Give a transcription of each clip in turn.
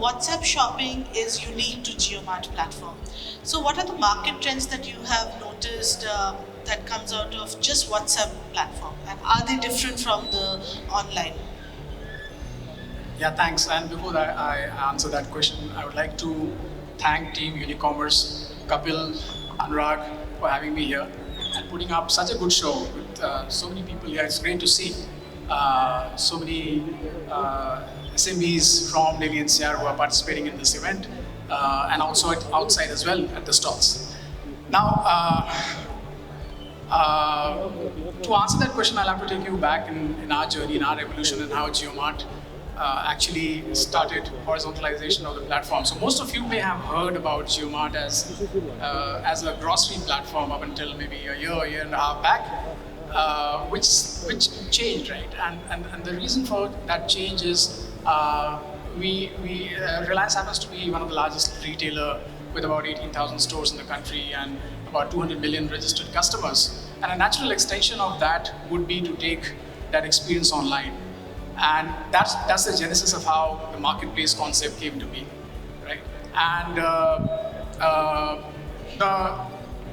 WhatsApp shopping is unique to JioMart platform. So what are the market trends that you have noticed that comes out of just WhatsApp platform, and are they different from the online? Yeah, thanks. And before I answer that question, I would like to thank Team Unicommerce, Kapil, Anurag for having me here and putting up such a good show with so many people here. It's great to see so many SMBs from Delhi NCR who are participating in this event and also outside as well at the stalls. Now, to answer that question, I'll have to take you back in our journey, in our evolution, and how JioMart actually started horizontalization of the platform. So most of you may have heard about JioMart as a grocery platform up until maybe a year and a half back, which changed, right? And the reason for that change is Reliance happens to be one of the largest retailer with about 18,000 stores in the country and about 200 million registered customers. And a natural extension of that would be to take that experience online. And that's the genesis of how the marketplace concept came to be, right? And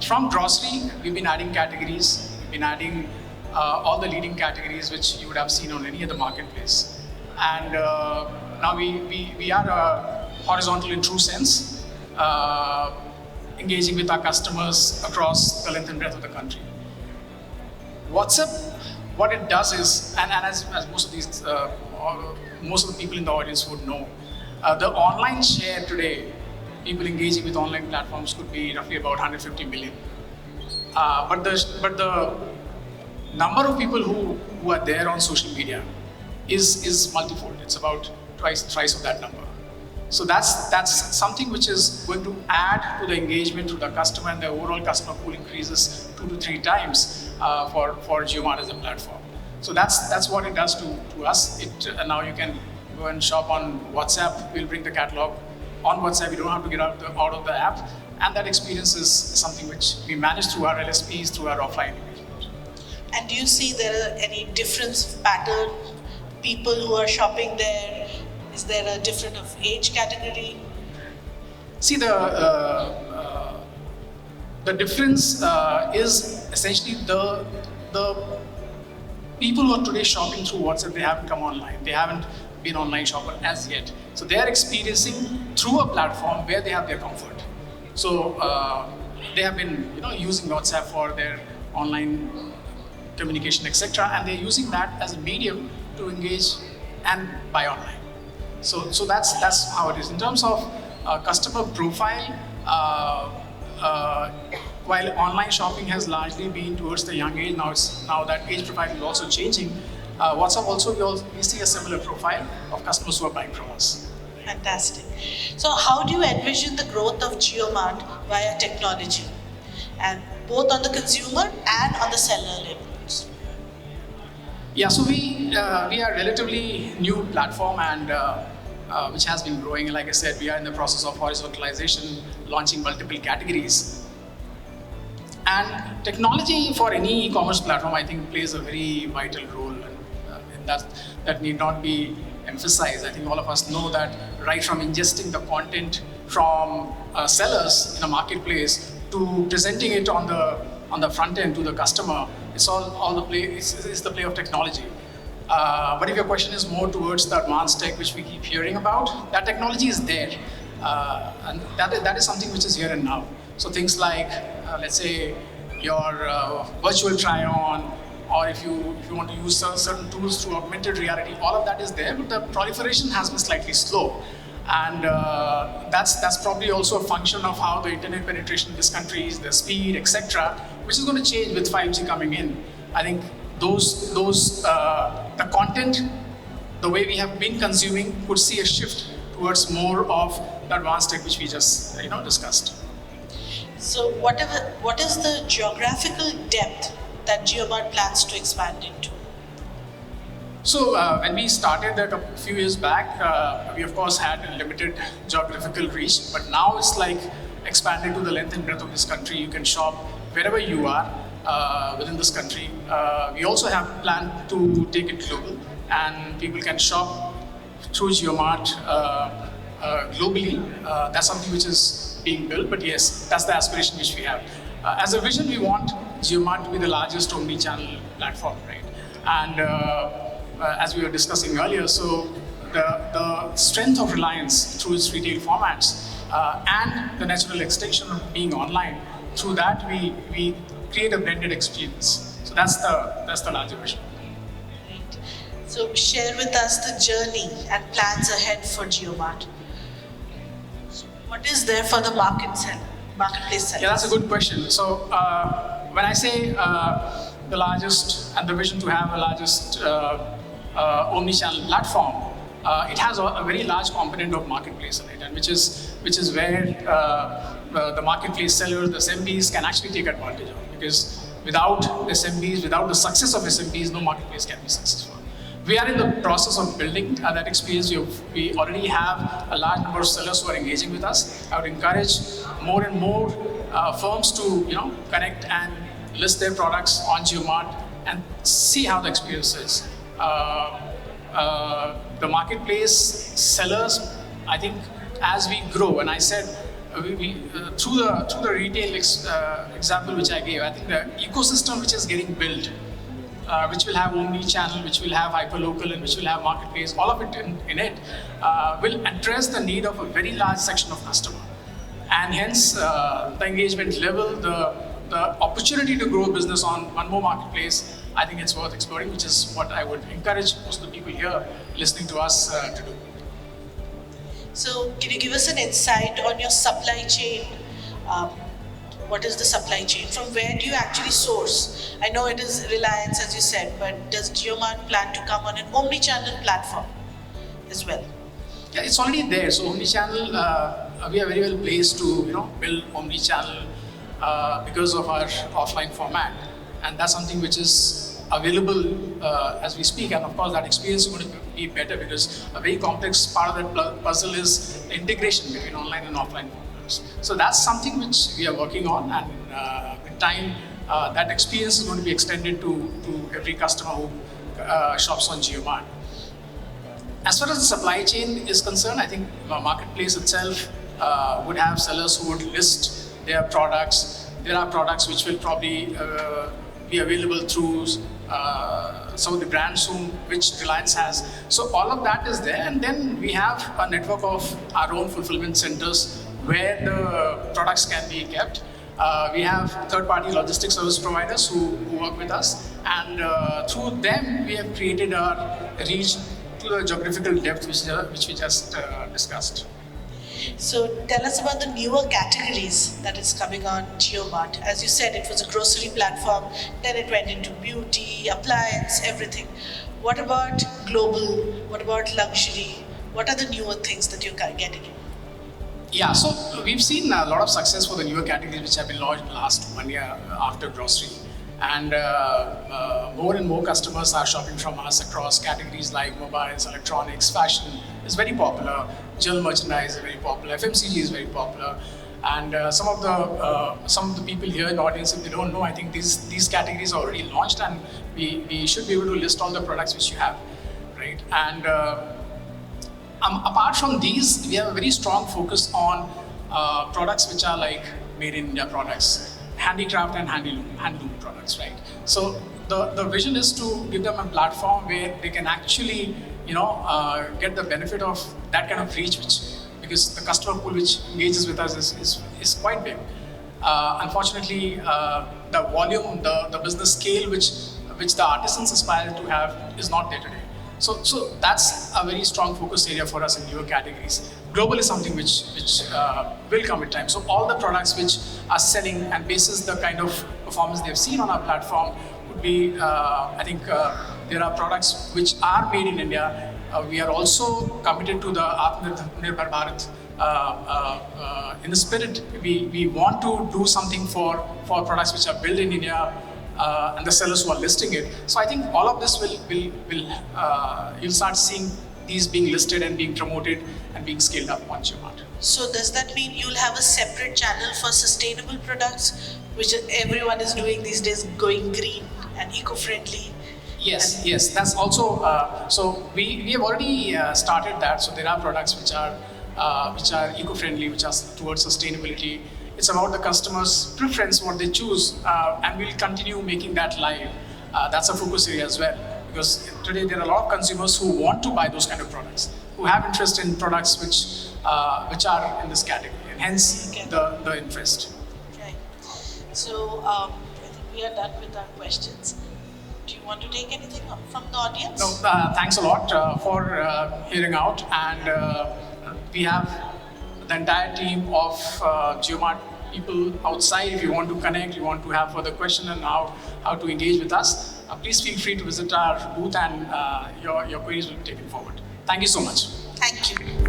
from grocery, we've been adding categories. We've been adding all the leading categories which you would have seen on any other marketplace. And now we are horizontal in true sense, engaging with our customers across the length and breadth of the country. WhatsApp, what it does is, and as most of these, most of the people in the audience would know, the online share today, people engaging with online platforms could be roughly about 150 million. But the number of people who are there on social media is multifold. It's about thrice of that number. So that's something which is going to add to the engagement to the customer, and the overall customer pool increases 2 to 3 times for JioMart as a platform. So that's what it does to us. Now you can go and shop on WhatsApp. We'll bring the catalog on WhatsApp. You don't have to get out of the app, and that experience is something which we manage through our LSPs, through our offline engagement. And do you see there are any difference pattern? People who are shopping there, is there a different of age category? See, the difference is essentially the people who are today shopping through WhatsApp. They haven't come online. They haven't been online shopper as yet. So they are experiencing through a platform where they have their comfort. So they have been using WhatsApp for their online communication, etc., and they're using that as a medium to engage and buy online. So that's how it is. In terms of customer profile, while online shopping has largely been towards the young age, now that age profile is also changing. WhatsApp also, we see a similar profile of customers who are buying from us. Fantastic. So how do you envision the growth of JioMart via technology, and both on the consumer and on the seller levels? Yeah, so we are a relatively new platform, and which has been growing. Like I said, we are in the process of horizontalization, launching multiple categories. And technology for any e-commerce platform, I think, plays a very vital role, and that need not be emphasized. I think all of us know that right from ingesting the content from sellers in a marketplace to presenting it on the front end to the customer, it's all the play. It's the play of technology. But if your question is more towards the advanced tech, which we keep hearing about, that technology is there, and that is something which is here and now. So things like, let's say, your virtual try-on, or if you want to use certain tools through augmented reality, all of that is there, but the proliferation has been slightly slow. And that's probably also a function of how the internet penetration in this country is, the speed, etc., which is going to change with 5G coming in. I think the content, the way we have been consuming, could see a shift towards more of the advanced tech which we just discussed. So what is the geographical depth that JioMart plans to expand into? So when we started that a few years back, we of course had a limited geographical reach, but now it's like expanded to the length and breadth of this country. You can shop wherever you are within this country. We also have planned to take it global, and people can shop through JioMart globally. That's something which is being built, but yes, that's the aspiration which we have. As a vision, we want JioMart to be the largest omni-channel platform, right? And as we were discussing earlier, so the strength of Reliance through its retail formats and the natural extension of being online, through that we create a blended experience. So that's the larger vision. Right. So share with us the journey and plans ahead for JioMart. So what is there for the marketplace sellers? Yeah, that's a good question. So when I say the largest and the vision to have a largest omni-channel platform, it has a very large component of marketplace in it, and which is where the marketplace sellers, the SMBs, can actually take advantage of. Because without SMBs, without the success of SMBs, no marketplace can be successful. We are in the process of building that experience. We already have a large number of sellers who are engaging with us. I would encourage more and more firms to connect and list their products on JioMart and see how the experience is. The marketplace sellers, I think, as we grow, and I said through the retail example which I gave, I think the ecosystem which is getting built, which will have omni-channel, which will have hyperlocal, and which will have marketplace, all of it in it will address the need of a very large section of customer, and hence the engagement level, the opportunity to grow a business on one more marketplace, I think it's worth exploring, which is what I would encourage most of the people here listening to us to do. So can you give us an insight on your supply chain? What is the supply chain? From where do you actually source? I know it is Reliance, as you said, but does JioMart plan to come on an omni-channel platform as well? Yeah, it's already there. So omni-channel, we are very well placed to build omni-channel because of our offline format, and that's something which is available as we speak. And of course, that experience is going to be better because a very complex part of that puzzle is the integration between online and offline formats. So that's something which we are working on, and with time, that experience is going to be extended to every customer who shops on JioMart. As far as the supply chain is concerned, I think the marketplace itself would have sellers who would list their products. There are products which will probably be available through some of the brands which Reliance has. So all of that is there, and then we have a network of our own fulfillment centers where the products can be kept. We have third-party logistics service providers who work with us, and through them we have created a reach to the geographical depth which we just discussed. So tell us about the newer categories that is coming on JioMart. As you said, it was a grocery platform, then it went into beauty, appliance, everything. What about global? What about luxury? What are the newer things that you're getting in? Yeah, so we've seen a lot of success for the newer categories which have been launched in the last 1 year after grocery. And more and more customers are shopping from us across categories like mobiles, electronics, fashion is very popular, general merchandise is very popular, FMCG is very popular. And some of the people here in the audience, if they don't know, I think these categories are already launched, and we should be able to list all the products which you have, right? And apart from these, we have a very strong focus on products which are like made in India products, handicraft and handloom products, right? So the vision is to give them a platform where they can actually, get the benefit of that kind of reach, because the customer pool which engages with us is quite big. Unfortunately, the volume, the business scale which the artisans aspire to have is not there today. So that's a very strong focus area for us in newer categories. Global is something which will come with time. So all the products which are selling and basis the kind of performance they've seen on our platform would be, I think there are products which are made in India. We are also committed to the Atmanirbhar Bharat. In the spirit, we want to do something for products which are built in India, and the sellers who are listing it. So I think all of this will you'll start seeing these being listed and being promoted and being scaled up on JioMart. So does that mean you'll have a separate channel for sustainable products, which everyone is doing these days, going green and eco-friendly? Yes, that's also, so we have already started that. So there are products which are which are eco-friendly, which are towards sustainability. It's about the customer's preference, what they choose, and we'll continue making that live. That's a focus area as well, because today there are a lot of consumers who want to buy those kind of products, who have interest in products which are in this category, and hence the interest. Right. So I think we are done with our questions. Do you want to take anything from the audience? No, thanks a lot for hearing out, and we have the entire team of JioMart people outside. If you want to connect, you want to have further questions and how to engage with us, please feel free to visit our booth, and your queries will be taken forward. Thank you so much. Thank you.